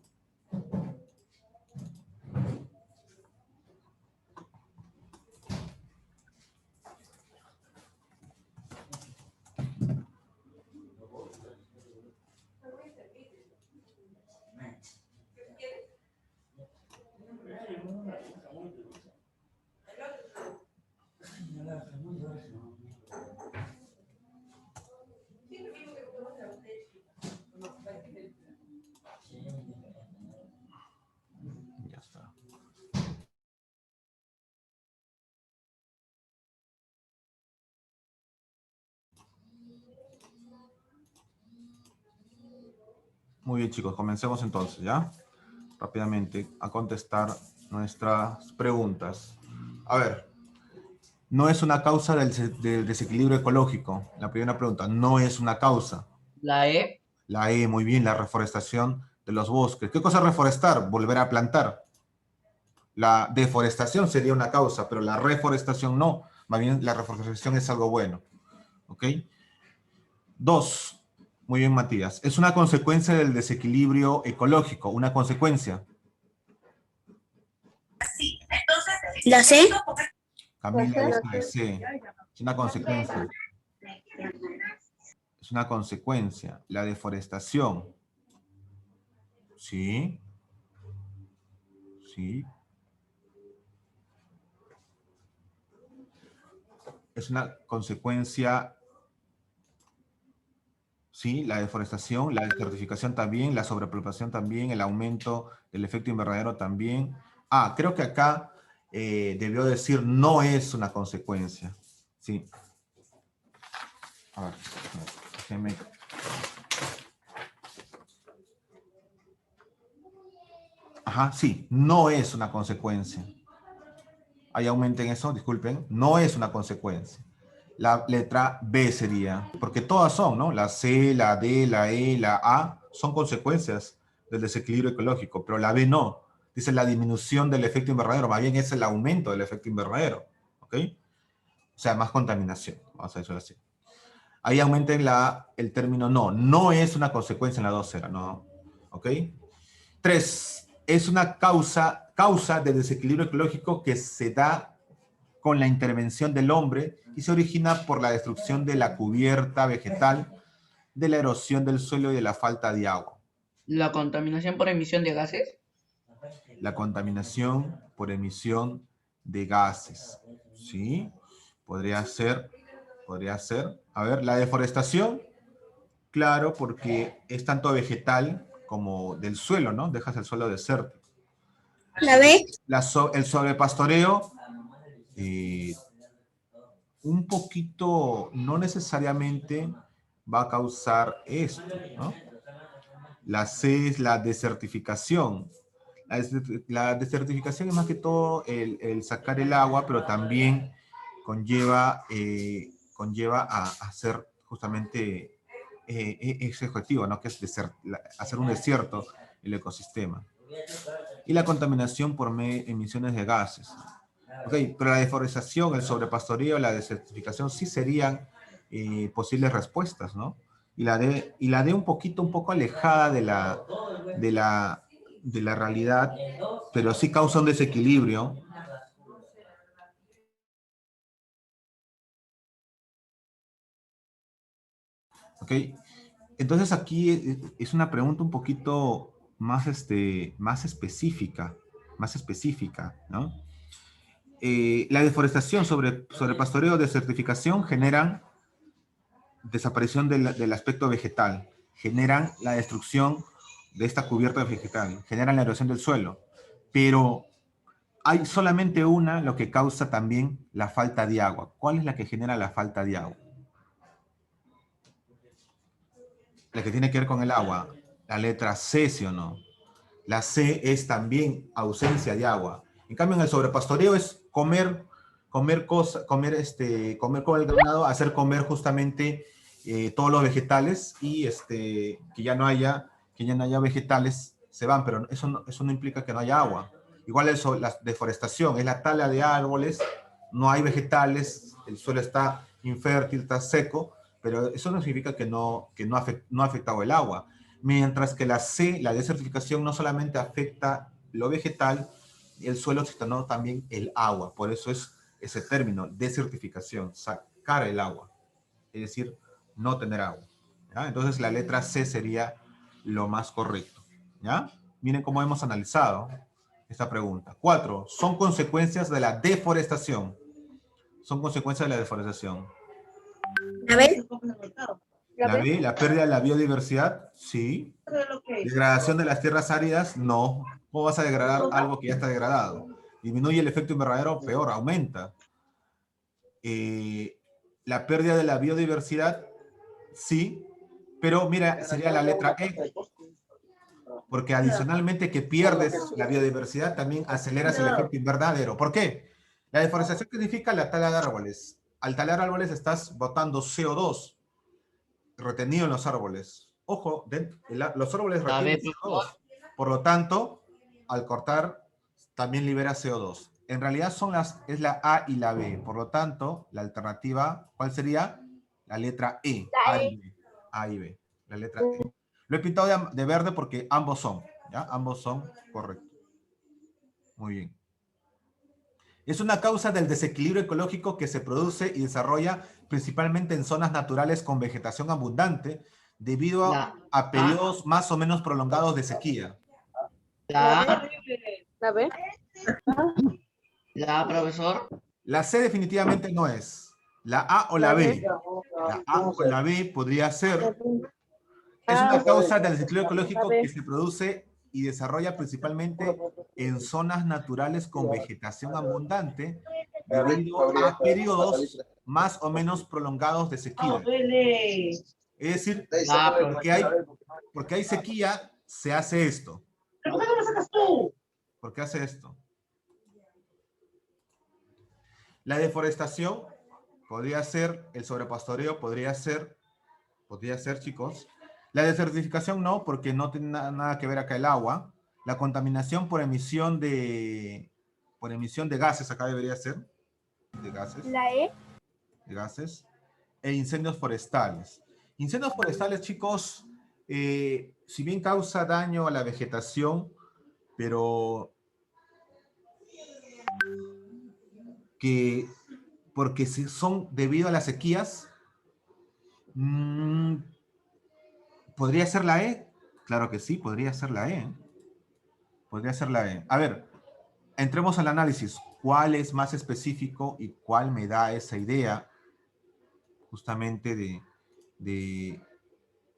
Ya está. Muy bien, chicos, comencemos entonces, ¿ya? Rápidamente a contestar nuestras preguntas. A ver, no es una causa del desequilibrio ecológico. La primera pregunta, no es una causa. La E. La E, muy bien, la reforestación de los bosques. ¿Qué cosa es reforestar? Volver a plantar. La deforestación sería una causa, pero la reforestación no. Más bien, la reforestación es algo bueno. ¿Ok? 2. Muy bien, Matías. Es una consecuencia del desequilibrio ecológico, una consecuencia. La C. Camila dice que sí. Es una consecuencia. Es una consecuencia. La deforestación. Sí. Sí. Es una consecuencia. Sí, la deforestación, la desertificación también, la sobrepoblación también, el aumento del efecto invernadero también. Ah, creo que acá debió decir no es una consecuencia. Sí. A ver, déjeme. Ajá, sí, no es una consecuencia. Ahí aumenten eso, disculpen. No es una consecuencia. La letra B sería, porque todas son, ¿no? La C, la D, la E, la A, son consecuencias del desequilibrio ecológico, pero la B no. Dice la disminución del efecto invernadero, más bien es el aumento del efecto invernadero, ¿ok? O sea, más contaminación, vamos a decirlo así. Ahí aumenten el término no. No es una consecuencia en la 2 era, ¿no? ¿Ok? 3. Es una causa de desequilibrio ecológico que se da con la intervención del hombre y se origina por la destrucción de la cubierta vegetal, de la erosión del suelo y de la falta de agua. La contaminación por emisión de gases. La contaminación por emisión de gases. ¿Sí? Podría ser. A ver, la deforestación. Claro, porque es tanto vegetal como del suelo, ¿no? Dejas el suelo desértico. La B. El sobrepastoreo, un poquito, no necesariamente va a causar esto, ¿no? La C es la desertificación. La desertificación es más que todo el sacar el agua, pero también conlleva, conlleva a hacer justamente ese objetivo, ¿no? Que es hacer un desierto el ecosistema. Y la contaminación por emisiones de gases. Ok, pero la deforestación, el sobrepastoreo, la desertificación sí serían posibles respuestas, ¿no? Y la D un poco alejada de la realidad, pero sí causa un desequilibrio. Ok, entonces aquí es una pregunta un poquito más, más específica, ¿no? La deforestación sobre pastoreo, desertificación generan desaparición del aspecto vegetal, generan la destrucción de esta cubierta vegetal, generan la erosión del suelo, pero hay solamente una lo que causa también la falta de agua. ¿Cuál es la que genera la falta de agua? La que tiene que ver con el agua. La letra C, ¿sí o no? La C es también ausencia de agua. En cambio, en el sobrepastoreo es comer con el ganado, hacer comer justamente todos los vegetales y que ya no haya vegetales, se van, pero eso no implica que no haya agua. Igual eso, la deforestación, es la tala de árboles, no hay vegetales, el suelo está infértil, está seco, pero eso no significa que no ha afectado el agua. Mientras que la C, la desertificación, no solamente afecta lo vegetal, el suelo, sino también el agua. Por eso es ese término, desertificación, sacar el agua. Es decir, no tener agua. ¿Ya? Entonces la letra C sería lo más correcto. ¿Ya? Miren cómo hemos analizado esta pregunta. 4. Son consecuencias de la deforestación. Son consecuencias de la deforestación. La B. La B, la pérdida de la biodiversidad, sí. Degradación de las tierras áridas, no. ¿Cómo vas a degradar algo que ya está degradado? Disminuye el efecto invernadero, peor, aumenta. La pérdida de la biodiversidad, sí. Pero mira, sería la letra E. Porque adicionalmente que pierdes la biodiversidad, también aceleras el efecto invernadero. ¿Por qué? La deforestación significa la tala de árboles. Al talar árboles estás botando CO2 retenido en los árboles. Ojo, los árboles La retienen B, por favor. CO2. Por lo tanto, al cortar, también libera CO2. En realidad es la A y la B. Por lo tanto, la alternativa, ¿cuál sería? La letra E. A y B. A y B. La letra E. Lo he pintado de verde porque ambos son. ¿Ya? Ambos son correctos. Muy bien. Es una causa del desequilibrio ecológico que se produce y desarrolla principalmente en zonas naturales con vegetación abundante debido a periodos más o menos prolongados de sequía. La A, La B. la A, profesor. La C definitivamente no es. La A o la B. La A o la B podría ser. Es una causa del desequilibrio ecológico que se produce y desarrolla principalmente en zonas naturales con vegetación abundante debido a periodos más o menos prolongados de sequía. Es decir, La A, porque hay sequía, se hace esto. ¿Por qué no lo sacas tú? ¿Por qué hace esto? La deforestación podría ser, el sobrepastoreo podría ser, chicos. La desertificación no, porque no tiene nada que ver acá el agua. La contaminación por emisión de gases, acá debería ser, de gases. La E. De gases. E incendios forestales. Incendios forestales, chicos, si bien causa daño a la vegetación, pero porque si son debido a las sequías, ¿podría ser la E? Claro que sí, podría ser la E. Podría ser la E. A ver, entremos al análisis. ¿Cuál es más específico y cuál me da esa idea justamente de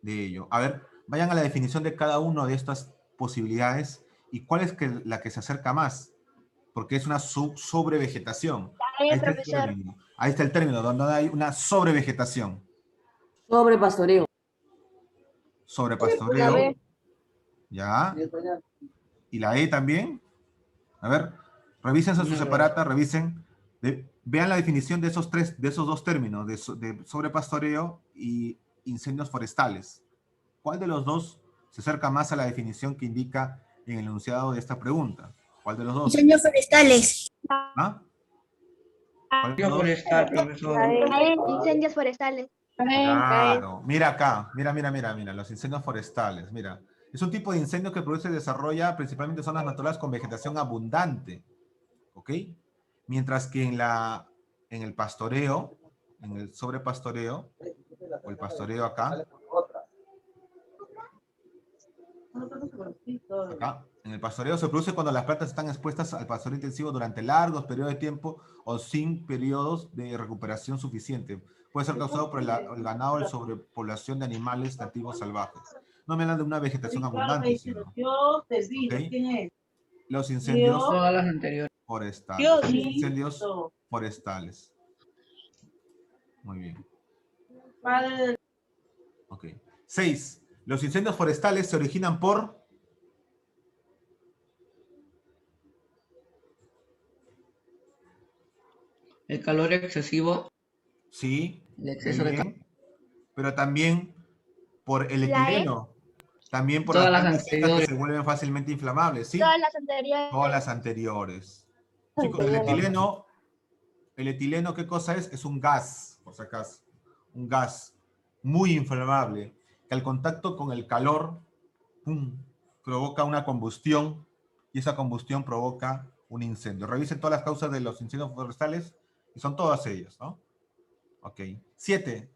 ello? A ver, vayan a la definición de cada una de estas posibilidades y cuál es la que se acerca más, porque es una sobrevegetación. Ahí está el término. Ahí está el término, donde hay una sobrevegetación. Sobrepastoreo. Sobrepastoreo. Ya. ¿Y la E también? A ver, revisen su separata, revisen. Vean la definición de esos dos términos, de sobrepastoreo y incendios forestales. ¿Cuál de los dos se acerca más a la definición que indica en el enunciado de esta pregunta? ¿Cuál de los dos? Incendios forestales. ¿Ah? ¿Cuál de los dos? forestal, profesor. Incendios forestales. Claro, mira acá, mira, los incendios forestales, mira. Es un tipo de incendio que produce y desarrolla principalmente zonas naturales con vegetación abundante, ¿ok? Mientras que en el pastoreo, en el sobrepastoreo, o el pastoreo acá, en el pastoreo se produce cuando las plantas están expuestas al pastoreo intensivo durante largos periodos de tiempo o sin periodos de recuperación suficiente. Puede ser causado por el ganado o la sobrepoblación de animales nativos salvajes. No me hablan de una vegetación abundante, sino, ¿okay? Los incendios Todas las anteriores. forestales. Incendios forestales. Muy bien. Ok. 6. Los incendios forestales se originan por... El calor excesivo, Sí, el muy exceso de calor. bien. Pero también por el La E. etileno. También por Todas las las plantas secas que anteriores. se vuelven fácilmente inflamables, ¿sí? Todas las anteriores. Todas las anteriores. Chicos, el etileno, ¿qué cosa es? Es un gas, por si acaso. Un gas muy inflamable, que al contacto con el calor, ¡pum!, provoca una combustión, y esa combustión provoca un incendio. Revisen todas las causas de los incendios forestales, y son todas ellas, ¿no? Ok. 7.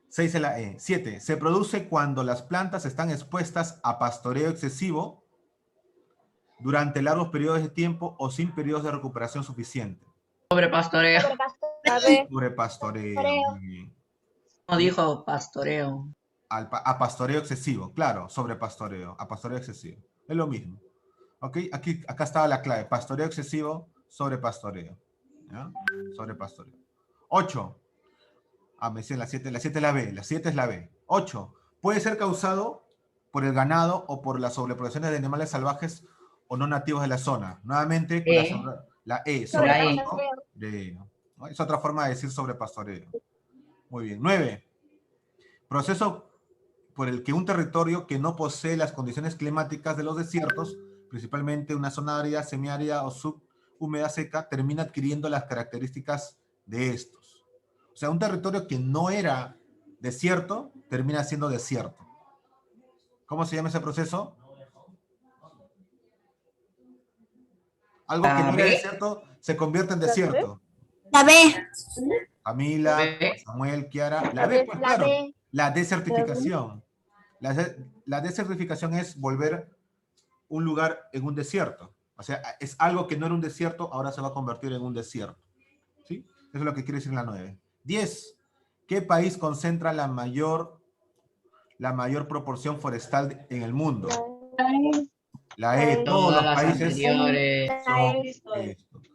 6 es la E. 7. Se produce cuando las plantas están expuestas a pastoreo excesivo durante largos periodos de tiempo o sin periodos de recuperación suficiente. Sobrepastoreo. Sobrepastoreo. Muy bien. No dijo pastoreo. A pastoreo excesivo, claro, sobrepastoreo, a pastoreo excesivo. Es lo mismo. ¿Ok? Acá estaba la clave. Pastoreo excesivo, sobrepastoreo. ¿Ya? Sobrepastoreo. 8. Me dicen la 7 es la B. La 7 es la B. 8. Puede ser causado por el ganado o por las sobrepoblaciones de animales salvajes o no nativos de la zona. Nuevamente, con la E, sobrepastoreo. ¿No? Es otra forma de decir sobrepastoreo. Muy bien. 9. Proceso por el que un territorio que no posee las condiciones climáticas de los desiertos, principalmente una zona árida, semiárida o subhúmeda seca, termina adquiriendo las características de estos. O sea, un territorio que no era desierto, termina siendo desierto. ¿Cómo se llama ese proceso? Algo que no era desierto se convierte en desierto. La B. Camila, Samuel, Kiara. La B, pues claro, la desertificación. La desertificación es volver un lugar en un desierto. O sea, es algo que no era un desierto, ahora se va a convertir en un desierto. ¿Sí? Eso es lo que quiere decir la 9. 10. ¿Qué país concentra la mayor proporción forestal en el mundo? La E. Todos Todas los las países anteriores. son esto.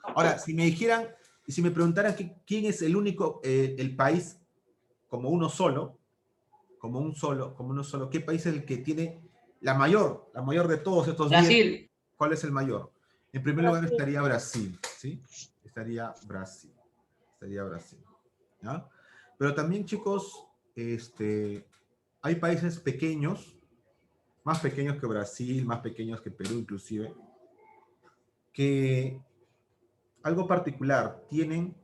Ahora, si me dijeran, si me preguntaran quién es el único, el país como uno solo, ¿qué país es el que tiene la mayor de todos estos 10? Brasil. ¿Cuál es el mayor? En primer lugar estaría Brasil, ¿sí? Estaría Brasil. ¿Ya? Pero también, chicos, hay países pequeños, más pequeños que Brasil, más pequeños que Perú inclusive, que algo particular, tienen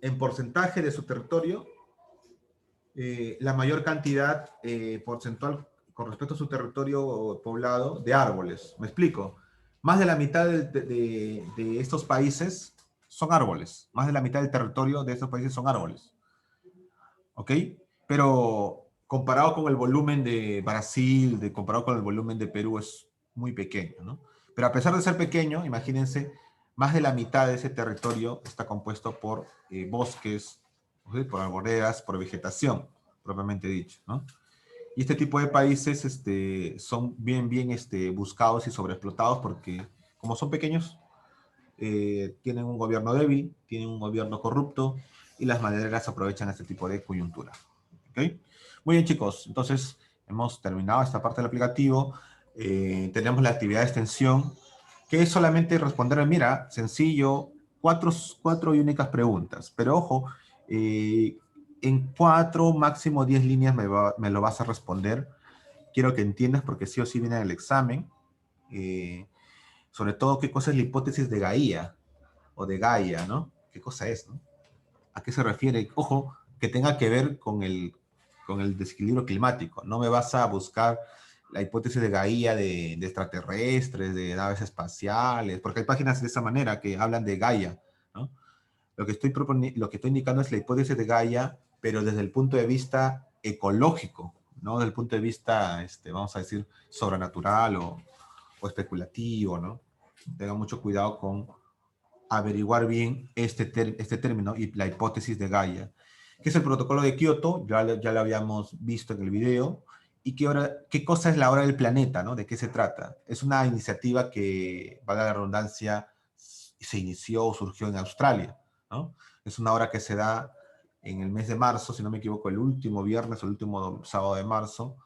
en porcentaje de su territorio la mayor cantidad porcentual con respecto a su territorio poblado de árboles. ¿Me explico? Más de la mitad de estos países son árboles. Más de la mitad del territorio de estos países son árboles. ¿Ok? Pero comparado con el volumen de Brasil, comparado con el volumen de Perú, es muy pequeño, ¿no? Pero a pesar de ser pequeño, imagínense, más de la mitad de ese territorio está compuesto por bosques, ¿sí?, por arboledas, por vegetación, propiamente dicho, ¿no? Y este tipo de países son bien buscados y sobreexplotados porque, como son pequeños, tienen un gobierno débil, tienen un gobierno corrupto, y las madereras aprovechan este tipo de coyuntura. ¿Ok? Muy bien, chicos. Entonces, hemos terminado esta parte del aplicativo. tenemos la actividad de extensión, que es solamente responder, mira, sencillo, cuatro y únicas preguntas. Pero ojo, en 4, máximo 10 líneas me lo vas a responder. Quiero que entiendas, porque sí o sí viene en el examen. Sobre todo, ¿qué cosa es la hipótesis de Gaia? O de Gaia, ¿no? ¿Qué cosa es, no? ¿A qué se refiere? Ojo, que tenga que ver con el desequilibrio climático. No me vas a buscar la hipótesis de Gaia de extraterrestres, de naves espaciales, porque hay páginas de esa manera que hablan de Gaia, ¿no? Lo que estoy indicando es la hipótesis de Gaia, pero desde el punto de vista ecológico, no desde el punto de vista, vamos a decir, sobrenatural o especulativo, ¿no? Tengan mucho cuidado con averiguar bien este término y la hipótesis de Gaia, que es el protocolo de Kioto, ya lo habíamos visto en el video, y qué cosa es la hora del planeta, ¿no? ¿De qué se trata? Es una iniciativa que, valga la redundancia, se inició o surgió en Australia, ¿no? Es una hora que se da en el mes de marzo, si no me equivoco, el último viernes o el último sábado de marzo.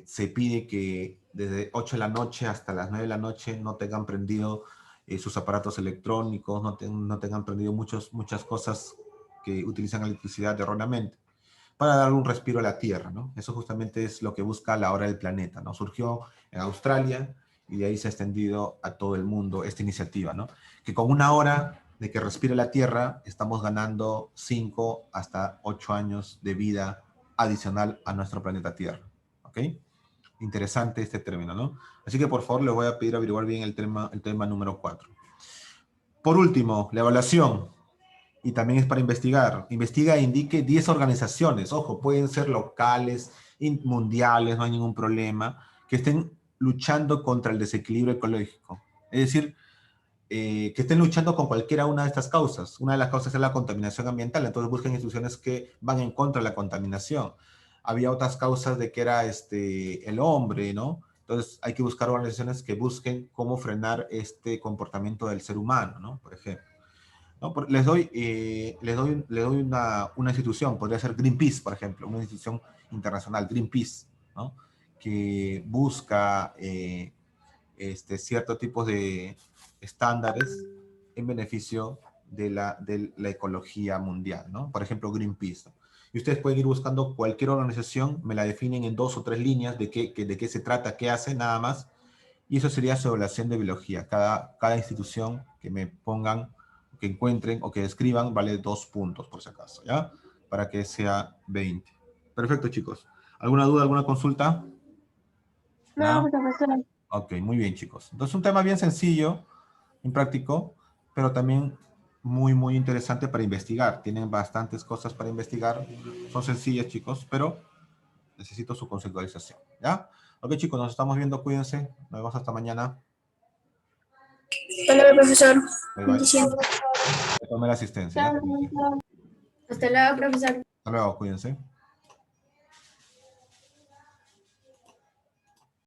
Se pide que desde 8 de la noche hasta las 9 de la noche no tengan prendido sus aparatos electrónicos, no tengan prendido muchas cosas que utilizan electricidad erróneamente, para dar un respiro a la Tierra, ¿no? Eso justamente es lo que busca la hora del planeta, ¿no? Surgió en Australia y de ahí se ha extendido a todo el mundo esta iniciativa, ¿no? Que con una hora de que respire la Tierra, estamos ganando 5 hasta 8 años de vida adicional a nuestro planeta Tierra, ¿ok? Interesante este término, ¿no? Así que por favor les voy a pedir averiguar bien el tema número 4. Por último, la evaluación. Y también es para investigar. Investiga e indique 10 organizaciones. Ojo, pueden ser locales, mundiales, no hay ningún problema, que estén luchando contra el desequilibrio ecológico. Es decir, que estén luchando con cualquiera una de estas causas. Una de las causas es la contaminación ambiental, entonces busquen instituciones que van en contra de la contaminación. Había otras causas de que era el hombre, ¿no? Entonces hay que buscar organizaciones que busquen cómo frenar este comportamiento del ser humano, ¿no? Por ejemplo. ¿No? Les doy una institución, podría ser Greenpeace, por ejemplo, una institución internacional, Greenpeace, ¿no? Que busca cierto tipo de estándares en beneficio de la ecología mundial, ¿no? Por ejemplo, Greenpeace, ¿no? Y ustedes pueden ir buscando cualquier organización, me la definen en 2 o 3 líneas de qué se trata, qué hace, nada más, y eso sería su evaluación de biología. Cada institución que me pongan, que encuentren o que describan, vale 2 puntos, por si acaso, ¿ya? Para que sea 20. Perfecto, chicos. ¿Alguna duda, alguna consulta? No, ¿Nada? profesor. Ok, muy bien, chicos. Entonces, un tema bien sencillo, bien práctico, pero también muy interesante para investigar. Tienen bastantes cosas para investigar. Son sencillas, chicos, pero necesito su conceptualización, ¿ya? Ok, chicos, nos estamos viendo. Cuídense. Nos vemos hasta mañana. Hasta luego, profesor. Bye, bye. Bendiciones. Tome la asistencia, ¿ya? Hasta luego, profesor. Hasta luego, cuídense.